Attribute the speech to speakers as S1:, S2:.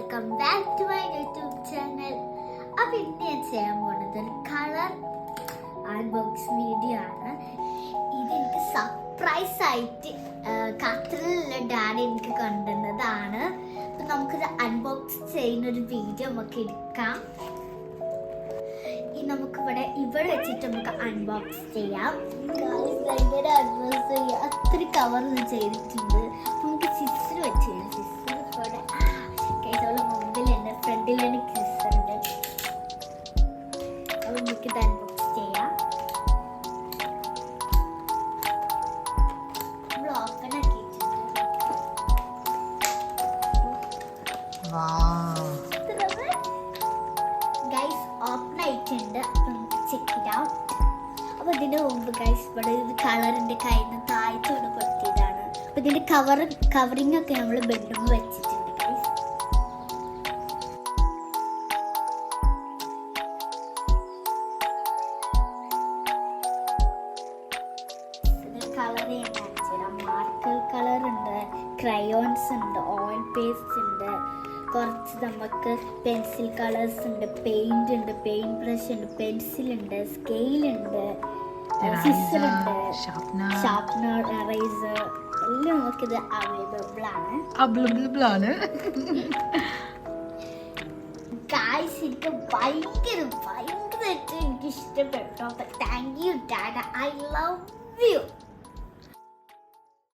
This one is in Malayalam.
S1: Welcome back to my YouTube channel. അപ്പോൾ ഇന്ന് ഞാൻ ചെയ്യാൻ പോകുന്നത് ഒരു കളർ അൺബോക്സിംഗ് വീഡിയോ ആണ്. ഇതെനിക്ക് സർപ്രൈസ് ആയിട്ട് ഖത്തറിലുള്ള ഡാഡി എനിക്ക് കൊണ്ടുവന്നതാണ്. അപ്പം നമുക്കൊരു അൺബോക്സ് ചെയ്യുന്ന ഒരു വീഡിയോ നമുക്ക് എടുക്കാം. നമുക്ക് ഇവിടെ വെച്ചിട്ട് നമുക്ക് അൺബോക്സ് ചെയ്യാം. ഭയങ്കര അൺബോക്സ് ചെയ്യാം. അത്ര കവറിൽ ചെയ്തിട്ടുണ്ട്. നമുക്ക് സിസ്റ്റർ വെച്ച് സിസ്റ്റർ ഇവിടെ കൈകളുടെ മുമ്പിൽ തന്നെ ഫ്രണ്ടിൽ തന്നെ സിസ്റ്ററുണ്ട്. അപ്പോൾ നമുക്ക് ഇത് അൺബോക്സ് ചെയ്യാം. നമ്മൾ ഓപ്പൺ ആക്കിയിട്ടുണ്ട്. ഗൈസ് ഓപ്പൺ ആയിട്ടുണ്ട്. അപ്പം നമുക്ക് ചെക്ക് ഇറ്റ് ഔട്ട്. അപ്പോൾ ഇതിൻ്റെ മുമ്പ് ഗൈസ് ഇവിടെ ഒരു കളറിൻ്റെ കയ്യിൽ നിന്ന് താഴ്ചയോട് പൊട്ടിയതാണ്. അപ്പോൾ ഇതിൻ്റെ കവറിങ് ഒക്കെ നമ്മൾ ബെഡ്റൂമിൽ വെച്ചിട്ടുണ്ട് ഗൈസ്. ഇതിൻ്റെ കളർ ഞാൻ കാണിച്ചു തരാം. മാർക്കർ കളർ ഉണ്ട്, ക്രയോൺസ് ഉണ്ട്, ഓയിൽ പേസ്റ്റ് ഉണ്ട്, കുറച്ച് നമുക്ക് പെൻസിൽ കളേഴ്സ് ഉണ്ട്, പെയിന്റ് ഉണ്ട്, പെയിന്റ് ബ്രഷ് ഉണ്ട്, പെൻസിൽ ഉണ്ട്, സ്കെയിൽ ഉണ്ട്, സിസർ ഉണ്ട്, ഷാർപ്നർ, എറേസർ എല്ലാം നമുക്കിത് അവൈലബിൾ ആണ്. ഗായ്സ് എനിക്ക് ഭയങ്കരമായിട്ട് എനിക്ക് ഇഷ്ടപ്പെട്ടു. Thank you dada, I love you.